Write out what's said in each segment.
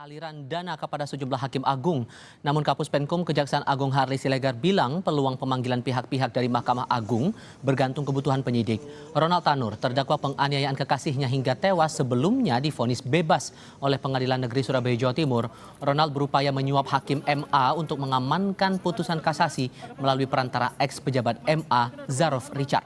aliran dana kepada sejumlah hakim agung. Namun Kapus Penkum Kejaksaan Agung Harley Siregar bilang peluang pemanggilan pihak-pihak dari Mahkamah Agung bergantung kebutuhan penyidik. Ronald Tanur, terdakwa penganiayaan kekasihnya hingga tewas sebelumnya divonis bebas oleh Pengadilan Negeri Surabaya, Jawa Timur. Ronald berupaya menyuap Hakim MA untuk mengamankan putusan kasasi melalui perantara ex-pejabat MA Zarof Richard.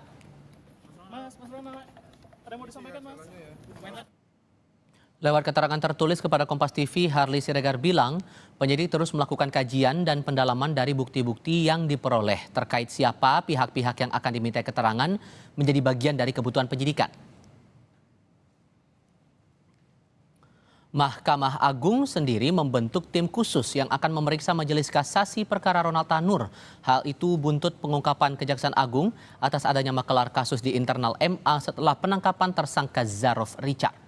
Lewat keterangan tertulis kepada Kompas TV, Harley Siregar bilang penyidik terus melakukan kajian dan pendalaman dari bukti-bukti yang diperoleh terkait siapa pihak-pihak yang akan diminta keterangan menjadi bagian dari kebutuhan penyidikan. Mahkamah Agung sendiri membentuk tim khusus yang akan memeriksa Majelis Kasasi perkara Ronald Tanur. Hal itu buntut pengungkapan Kejaksaan Agung atas adanya makelar kasus di internal MA setelah penangkapan tersangka Zarof Richard.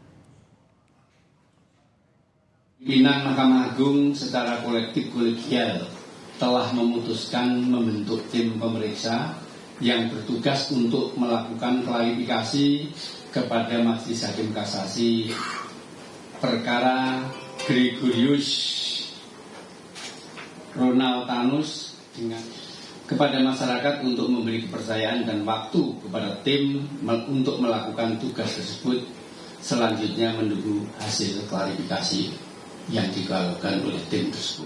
Pimpinan Mahkamah Agung secara kolektif kolegial telah memutuskan membentuk tim pemeriksa yang bertugas untuk melakukan klarifikasi kepada Majelis Hakim Kasasi perkara Gregorius Ronald Tanus kepada masyarakat untuk memberi kepercayaan dan waktu kepada tim untuk melakukan tugas tersebut, selanjutnya menunggu hasil klarifikasi yang dilakukan oleh tim tersebut.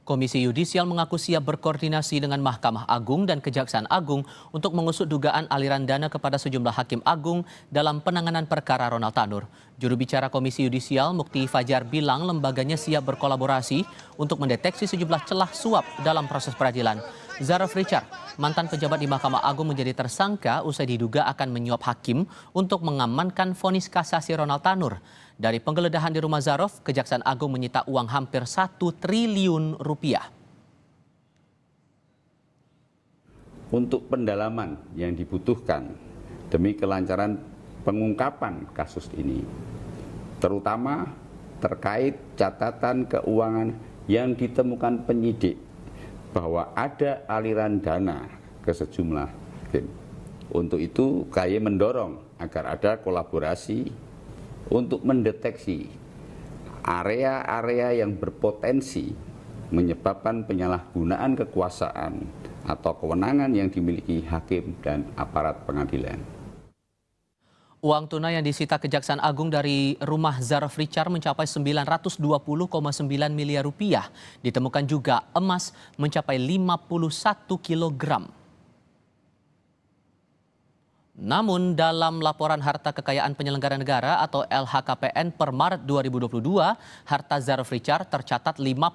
Komisi Yudisial mengaku siap berkoordinasi dengan Mahkamah Agung dan Kejaksaan Agung untuk mengusut dugaan aliran dana kepada sejumlah hakim agung dalam penanganan perkara Ronald Tanur. Juru bicara Komisi Yudisial Mukti Fajar bilang lembaganya siap berkolaborasi untuk mendeteksi sejumlah celah suap dalam proses peradilan. Zarof Richard, mantan pejabat di Mahkamah Agung, menjadi tersangka usai diduga akan menyuap hakim untuk mengamankan vonis kasasi Ronald Tanur. Dari penggeledahan di rumah Zarof, Kejaksaan Agung menyita uang hampir 1 triliun rupiah. Untuk pendalaman yang dibutuhkan demi kelancaran pengungkapan kasus ini, terutama terkait catatan keuangan yang ditemukan penyidik bahwa ada aliran dana ke sejumlah hakim. Untuk itu, KY mendorong agar ada kolaborasi untuk mendeteksi area-area yang berpotensi menyebabkan penyalahgunaan kekuasaan atau kewenangan yang dimiliki hakim dan aparat pengadilan. Uang tunai yang disita Kejaksaan Agung dari rumah Zarof Richard mencapai 920,9 miliar rupiah. Ditemukan juga emas mencapai 51 kilogram. Namun dalam laporan harta kekayaan penyelenggara negara atau LHKPN per Maret 2022, harta Zarof Richard tercatat 51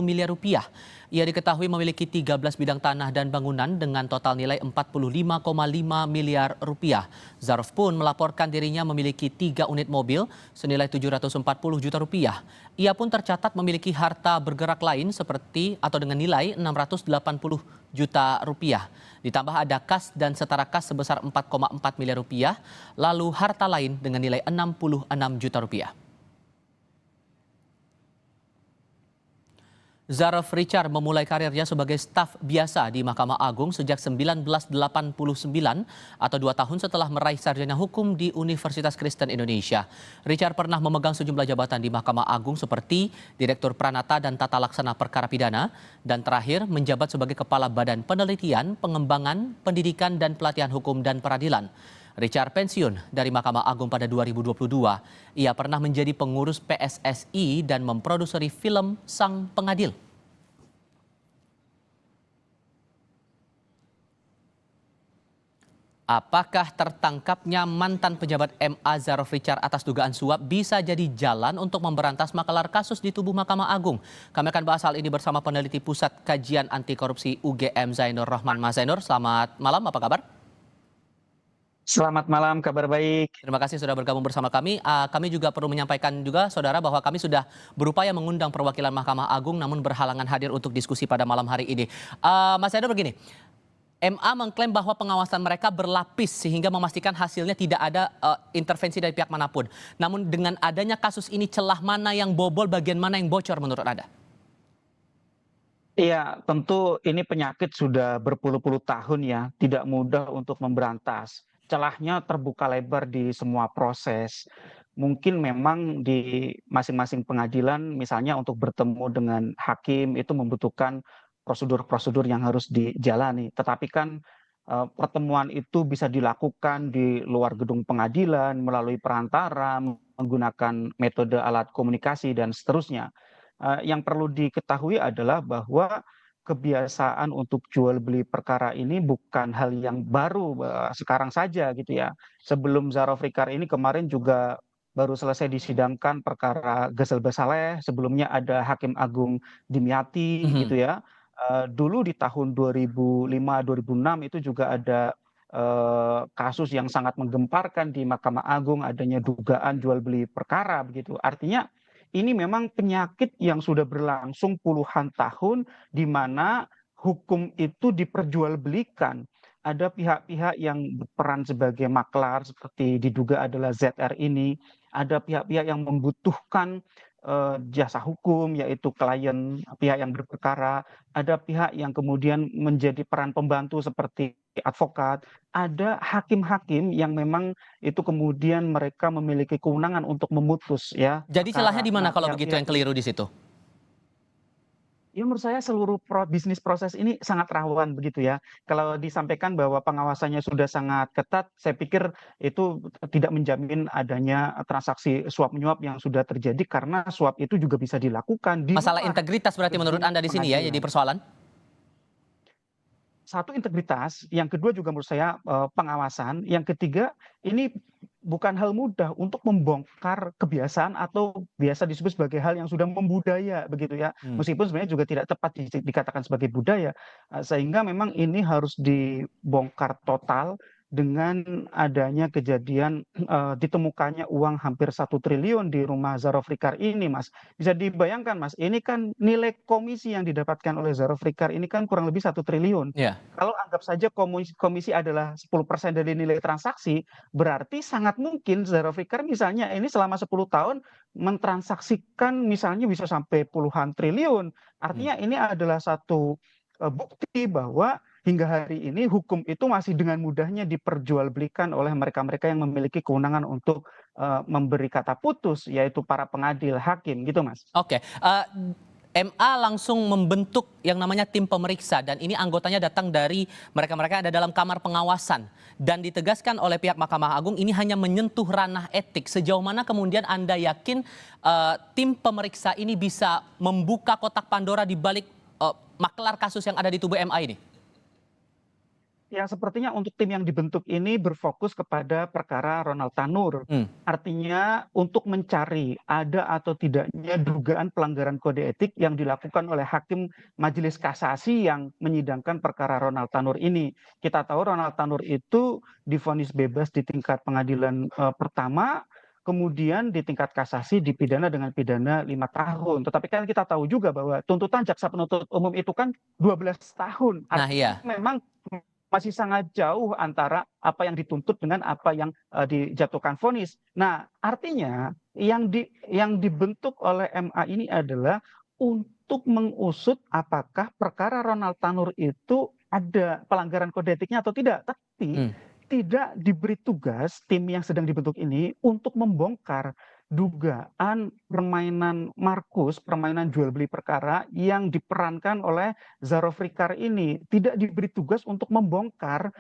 miliar rupiah. Ia diketahui memiliki 13 bidang tanah dan bangunan dengan total nilai 45,5 miliar rupiah. Zarof pun melaporkan dirinya memiliki 3 unit mobil senilai 740 juta rupiah. Ia pun tercatat memiliki harta bergerak lain seperti atau dengan nilai 680 juta rupiah. Ditambah ada kas dan setara kas sebesar 4,4 miliar rupiah, lalu harta lain dengan nilai 66 juta rupiah. Zarof Richard memulai karirnya sebagai staf biasa di Mahkamah Agung sejak 1989 atau 2 tahun setelah meraih sarjana hukum di Universitas Kristen Indonesia. Richard pernah memegang sejumlah jabatan di Mahkamah Agung seperti Direktur Pranata dan Tata Laksana Perkara Pidana dan terakhir menjabat sebagai Kepala Badan Penelitian, Pengembangan, Pendidikan dan Pelatihan Hukum dan Peradilan. Richard pensiun dari Mahkamah Agung pada 2022. Ia pernah menjadi pengurus PSSI dan memproduksi film Sang Pengadil. Apakah tertangkapnya mantan pejabat MA Zarof Richard atas dugaan suap bisa jadi jalan untuk memberantas makelar kasus di tubuh Mahkamah Agung? Kami akan bahas hal ini bersama peneliti Pusat Kajian Anti Korupsi UGM Zainur Rahman. Mas Zainur, selamat malam, apa kabar? Selamat malam, kabar baik. Terima kasih sudah bergabung bersama kami. Kami juga perlu menyampaikan juga, saudara, bahwa kami sudah berupaya mengundang perwakilan Mahkamah Agung namun berhalangan hadir untuk diskusi pada malam hari ini. Mas Zainur, begini, MA mengklaim bahwa pengawasan mereka berlapis sehingga memastikan hasilnya tidak ada intervensi dari pihak manapun. Namun dengan adanya kasus ini, celah mana yang bobol, bagian mana yang bocor menurut Anda? Iya, tentu ini penyakit sudah berpuluh-puluh tahun ya, tidak mudah untuk memberantas. Celahnya terbuka lebar di semua proses, mungkin memang di masing-masing pengadilan misalnya untuk bertemu dengan hakim itu membutuhkan prosedur-prosedur yang harus dijalani. Tetapi kan pertemuan itu bisa dilakukan di luar gedung pengadilan melalui perantara, menggunakan metode alat komunikasi dan seterusnya. Yang perlu diketahui adalah bahwa kebiasaan untuk jual beli perkara ini bukan hal yang baru sekarang saja gitu ya. Sebelum Zara Fikar ini kemarin juga baru selesai disidangkan perkara Gesel Basaleh, sebelumnya ada Hakim Agung Dimyati Mhm. gitu ya. Dulu di tahun 2005, 2006 itu juga ada kasus yang sangat menggemparkan di Mahkamah Agung, adanya dugaan jual beli perkara begitu. Artinya ini memang penyakit yang sudah berlangsung puluhan tahun di mana hukum itu diperjualbelikan. Ada pihak-pihak yang berperan sebagai maklar seperti diduga adalah ZR ini, ada pihak-pihak yang membutuhkan jasa hukum yaitu klien pihak yang berperkara, ada pihak yang kemudian menjadi peran pembantu seperti advokat, ada hakim-hakim yang memang itu kemudian mereka memiliki kewenangan untuk memutus ya Jadi celahnya perkara. di mana Nah, kalau begitu yang pihak-pihak ini keliru di situ? ya menurut saya seluruh bisnis proses ini sangat rawan begitu ya. Kalau disampaikan bahwa pengawasannya sudah sangat ketat, saya pikir itu tidak menjamin adanya transaksi suap menyuap yang sudah terjadi karena suap itu juga bisa dilakukan di Masalah luar integritas berarti menurut gedung Anda di sini ya jadi pengadilan. persoalan? Satu integritas, yang kedua juga menurut saya pengawasan, yang ketiga ini bukan hal mudah untuk membongkar kebiasaan atau biasa disebut sebagai hal yang sudah membudaya begitu ya. Hmm. Meskipun sebenarnya juga tidak tepat dikatakan sebagai budaya, sehingga memang ini harus dibongkar total dengan adanya kejadian ditemukannya uang hampir 1 triliun di rumah Zara Fikar ini, Mas. Bisa dibayangkan, Mas, ini kan nilai komisi yang didapatkan oleh Zara Fikar ini kan kurang lebih 1 triliun. Ya. Kalau anggap saja komisi adalah 10% dari nilai transaksi, berarti sangat mungkin Zara Fikar misalnya ini selama 10 tahun mentransaksikan misalnya bisa sampai puluhan triliun. Hmm. Artinya ini adalah satu bukti bahwa hingga hari ini hukum itu masih dengan mudahnya diperjualbelikan oleh mereka-mereka yang memiliki kewenangan untuk memberi kata putus, yaitu para pengadil, hakim gitu, Mas. Oke, MA langsung membentuk yang namanya tim pemeriksa dan ini anggotanya datang dari mereka-mereka yang ada dalam kamar pengawasan dan ditegaskan oleh pihak Mahkamah Agung ini hanya menyentuh ranah etik. Sejauh mana kemudian Anda yakin tim pemeriksa ini bisa membuka kotak Pandora di balik maklar kasus yang ada di tubuh MA ini? Yang sepertinya untuk tim yang dibentuk ini berfokus kepada perkara Ronald Tanur. Hmm. Artinya untuk mencari ada atau tidaknya dugaan pelanggaran kode etik yang dilakukan oleh hakim Majelis Kasasi yang menyidangkan perkara Ronald Tanur ini. Kita tahu Ronald Tanur itu divonis bebas di tingkat pengadilan pertama, kemudian di tingkat kasasi dipidana dengan pidana 5 tahun. Tetapi kan kita tahu juga bahwa tuntutan jaksa penuntut umum itu kan 12 tahun. Nah Artinya iya, memang masih sangat jauh antara apa yang dituntut dengan apa yang dijatuhkan vonis. Nah, artinya yang dibentuk oleh MA ini adalah untuk mengusut apakah perkara Ronald Tanur itu ada pelanggaran kode etiknya atau tidak. Tapi hmm. tidak diberi tugas tim yang sedang dibentuk ini untuk membongkar dugaan permainan Markus, permainan jual beli perkara yang diperankan oleh Zara Fikar ini. Tidak diberi tugas untuk membongkar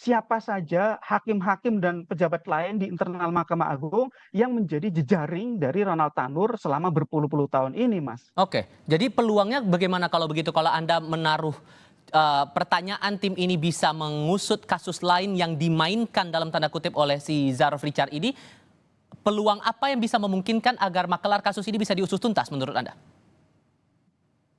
siapa saja hakim-hakim dan pejabat lain di internal Mahkamah Agung yang menjadi jejaring dari Ronald Tanur selama berpuluh-puluh tahun ini, Mas. Oke, jadi peluangnya bagaimana kalau begitu kalau Anda menaruh pertanyaan tim ini bisa mengusut kasus lain yang dimainkan dalam tanda kutip oleh si Zara Fikar ini, peluang apa yang bisa memungkinkan agar maklar kasus ini bisa diusut tuntas menurut Anda?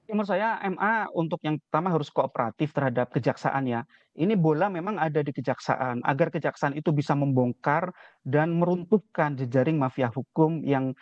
Menurut saya MA untuk yang pertama harus kooperatif terhadap kejaksaan ya. Ini bola memang ada di kejaksaan, agar kejaksaan itu bisa membongkar dan meruntuhkan jejaring mafia hukum yang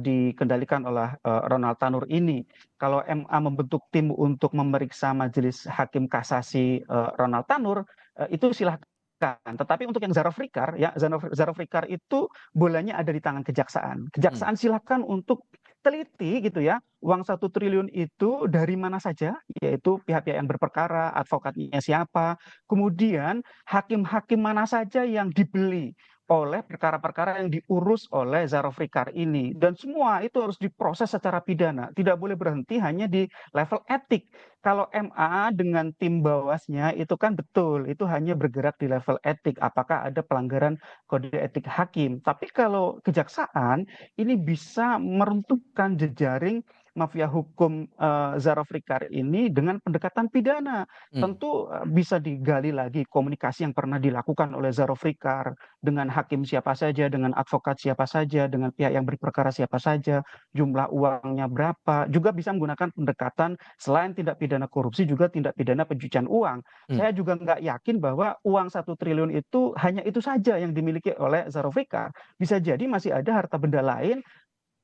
dikendalikan oleh Ronald Tanur ini. Kalau MA membentuk tim untuk memeriksa Majelis Hakim Kasasi Ronald Tanur, itu silahkan. Tetapi untuk yang Zara Fikar, ya Zara Fikar itu bolanya ada di tangan kejaksaan. Hmm. Kejaksaan silakan untuk teliti gitu ya, uang 1 triliun itu dari mana saja, yaitu pihak-pihak yang berperkara, advokatnya siapa, kemudian hakim-hakim mana saja yang dibeli, oleh perkara-perkara yang diurus oleh Zulfikar ini, dan semua itu harus diproses secara pidana, tidak boleh berhenti hanya di level etik. Kalau MA dengan tim bawasnya itu kan betul, itu hanya bergerak di level etik, apakah ada pelanggaran kode etik hakim. Tapi kalau kejaksaan ini bisa meruntuhkan jejaring mafia hukum Zulfikar ini dengan pendekatan pidana. Hmm. Tentu bisa digali lagi komunikasi yang pernah dilakukan oleh Zulfikar dengan hakim siapa saja, dengan advokat siapa saja, dengan pihak yang berperkara siapa saja, jumlah uangnya berapa, juga bisa menggunakan pendekatan selain tindak pidana korupsi juga tindak pidana pencucian uang. Hmm. Saya juga nggak yakin bahwa uang 1 triliun itu hanya itu saja yang dimiliki oleh Zulfikar. Bisa jadi masih ada harta benda lain,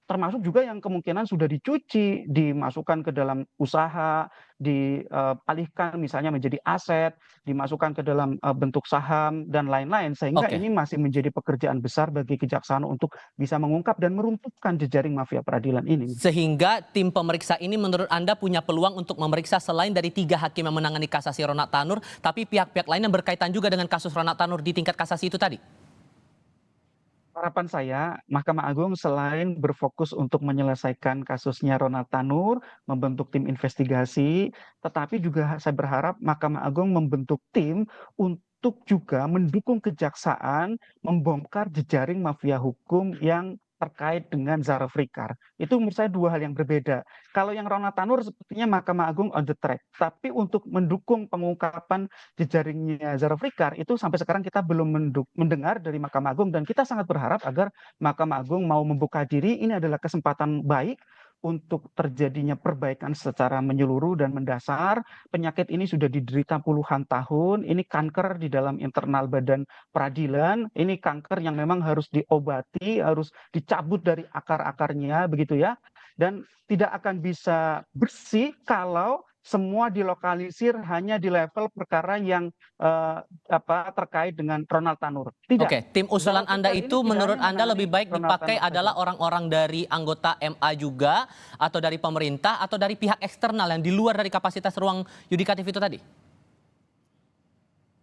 termasuk juga yang kemungkinan sudah dicuci, dimasukkan ke dalam usaha, dialihkan misalnya menjadi aset, dimasukkan ke dalam bentuk saham dan lain-lain, sehingga Oke. ini masih menjadi pekerjaan besar bagi kejaksaan untuk bisa mengungkap dan meruntuhkan jejaring mafia peradilan ini. Sehingga tim pemeriksa ini menurut Anda punya peluang untuk memeriksa selain dari 3 hakim yang menangani kasasi Ronald Tanur, tapi pihak-pihak lain yang berkaitan juga dengan kasus Ronald Tanur di tingkat kasasi itu tadi? Harapan saya, Mahkamah Agung selain berfokus untuk menyelesaikan kasusnya Ronald Tanur, membentuk tim investigasi, tetapi juga saya berharap Mahkamah Agung membentuk tim untuk juga mendukung kejaksaan membongkar jejaring mafia hukum yang terkait dengan Zulfikar. Itu menurut saya dua hal yang berbeda. Kalau yang Ronald Tanur sepertinya Mahkamah Agung on the track, tapi untuk mendukung pengungkapan jejaringnya Zulfikar itu sampai sekarang kita belum mendengar dari Mahkamah Agung, dan kita sangat berharap agar Mahkamah Agung mau membuka diri. Ini adalah kesempatan baik untuk terjadinya perbaikan secara menyeluruh dan mendasar. Penyakit ini sudah diderita puluhan tahun, ini kanker di dalam internal badan peradilan, ini kanker yang memang harus diobati, harus dicabut dari akar-akarnya begitu ya. Dan tidak akan bisa bersih kalau semua dilokalisir hanya di level perkara yang terkait dengan Ronald Tanur. Tidak. Oke, tim usulan Anda Zulfikar ini itu tidak menurut hanya Anda lebih menangani baik Ronald dipakai Tanur saja. adalah orang-orang dari anggota MA juga, atau dari pemerintah, atau dari pihak eksternal yang di luar dari kapasitas ruang yudikatif itu tadi?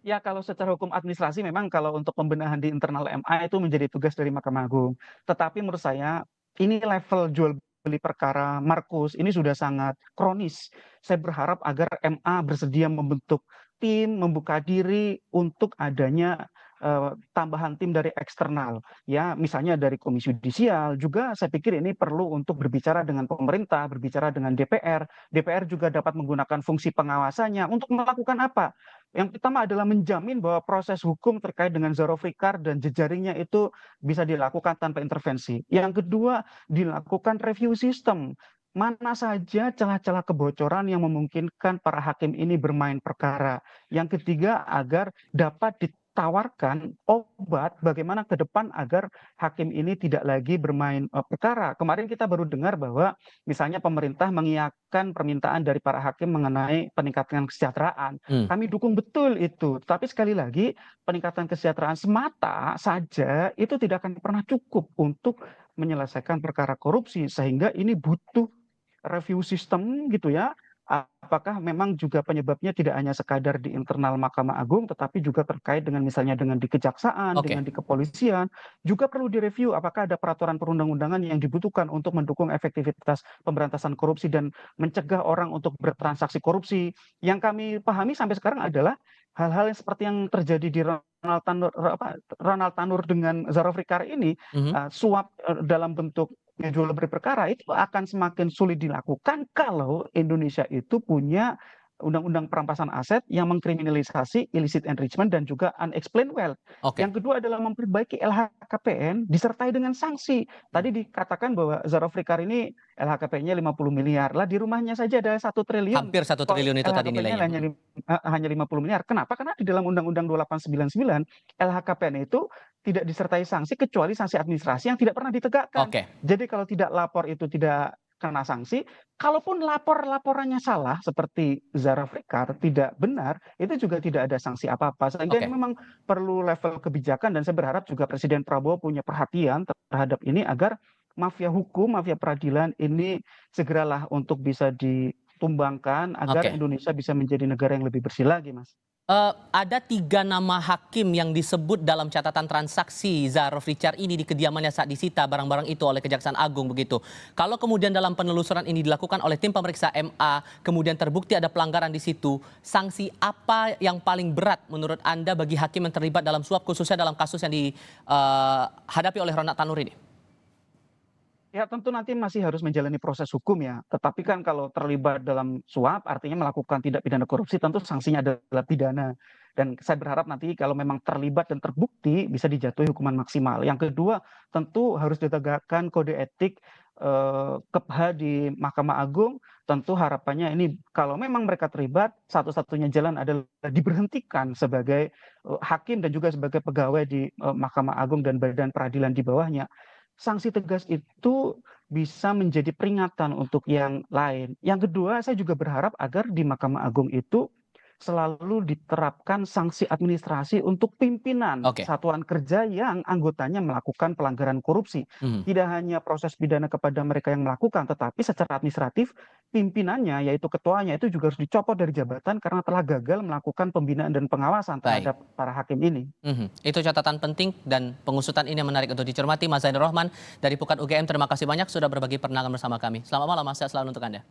Ya, kalau secara hukum administrasi memang kalau untuk pembenahan di internal MA itu menjadi tugas dari Mahkamah Agung. Tetapi menurut saya ini level jual beli perkara Markus ini sudah sangat kronis. Saya berharap agar MA bersedia membentuk tim, membuka diri untuk adanya tambahan tim dari eksternal. Ya, misalnya dari Komisi Yudisial juga saya pikir ini perlu untuk berbicara dengan pemerintah, berbicara dengan DPR. DPR juga dapat menggunakan fungsi pengawasannya untuk melakukan apa? Yang pertama adalah menjamin bahwa proses hukum terkait dengan Zulfikar dan jejaringnya itu bisa dilakukan tanpa intervensi. Yang kedua, dilakukan review sistem. Mana saja celah-celah kebocoran yang memungkinkan para hakim ini bermain perkara. Yang ketiga, agar dapat ditawarkan obat bagaimana ke depan agar hakim ini tidak lagi bermain perkara. Kemarin kita baru dengar bahwa misalnya pemerintah mengiyakan permintaan dari para hakim mengenai peningkatan kesejahteraan. Hmm. Kami dukung betul itu. Tapi sekali lagi, peningkatan kesejahteraan semata saja itu tidak akan pernah cukup untuk menyelesaikan perkara korupsi, sehingga ini butuh review sistem gitu ya. Apakah memang juga penyebabnya tidak hanya sekadar di internal Mahkamah Agung, tetapi juga terkait dengan misalnya dengan di kejaksaan, dengan Oke. di kepolisian, juga perlu direview apakah ada peraturan perundang-undangan yang dibutuhkan untuk mendukung efektivitas pemberantasan korupsi dan mencegah orang untuk bertransaksi korupsi. Yang kami pahami sampai sekarang adalah hal-hal yang seperti yang terjadi di Ronald Tanur dengan Zulfikar ini, Mhm. suap dalam bentuk jual beli perkara itu akan semakin sulit dilakukan kalau Indonesia itu punya undang-undang perampasan aset yang mengkriminalisasi illicit enrichment dan juga unexplained wealth. Oke. Yang kedua adalah memperbaiki LHKPN disertai dengan sanksi. Tadi dikatakan bahwa Zulfikar ini LHKPN-nya 50 miliar. Lah di rumahnya saja ada 1 triliun. Hampir 1 triliun itu tadi LHKPN-nya nilainya. hanya 50 miliar. Kenapa? Karena di dalam Undang-Undang 2899 LHKPN itu tidak disertai sanksi kecuali sanksi administrasi yang tidak pernah ditegakkan. Oke. Jadi kalau tidak lapor itu tidak kena sanksi, kalaupun laporannya salah seperti Zulfikar tidak benar, itu juga tidak ada sanksi apa-apa. Sehingga Oke. ini memang perlu level kebijakan, dan saya berharap juga Presiden Prabowo punya perhatian terhadap ini agar mafia hukum, mafia peradilan ini segeralah untuk bisa ditumbangkan agar Oke. Indonesia bisa menjadi negara yang lebih bersih lagi, Mas. Ada 3 nama hakim yang disebut dalam catatan transaksi Zarov Richard ini di kediamannya saat disita barang-barang itu oleh Kejaksaan Agung begitu. Kalau kemudian dalam penelusuran ini dilakukan oleh tim pemeriksa MA, kemudian terbukti ada pelanggaran di situ, sanksi apa yang paling berat menurut Anda bagi hakim yang terlibat dalam suap khususnya dalam kasus yang dihadapi oleh Ronald Tanur ini? Ya tentu nanti masih harus menjalani proses hukum ya. Tetapi kan kalau terlibat dalam suap artinya melakukan tindak pidana korupsi tentu sanksinya adalah pidana. Dan saya berharap nanti kalau memang terlibat dan terbukti bisa dijatuhi hukuman maksimal. Yang kedua tentu harus ditegakkan kode etik KEPHA di Mahkamah Agung. Tentu harapannya ini kalau memang mereka terlibat satu-satunya jalan adalah diberhentikan sebagai hakim dan juga sebagai pegawai di Mahkamah Agung dan badan peradilan di bawahnya. Sanksi tegas itu bisa menjadi peringatan untuk yang lain. Yang kedua, saya juga berharap agar di Mahkamah Agung itu selalu diterapkan sanksi administrasi untuk pimpinan Oke. satuan kerja yang anggotanya melakukan pelanggaran korupsi. Mhm. Tidak hanya proses pidana kepada mereka yang melakukan, tetapi secara administratif pimpinannya, yaitu ketuanya itu juga harus dicopot dari jabatan karena telah gagal melakukan pembinaan dan pengawasan Baik. terhadap para hakim ini. Itu catatan penting dan pengusutan ini yang menarik untuk dicermati. Mas Zainur Rohman dari Pukat UGM, terima kasih banyak sudah berbagi pandangan bersama kami. Selamat malam, Mas. Sehat selalu untuk Anda.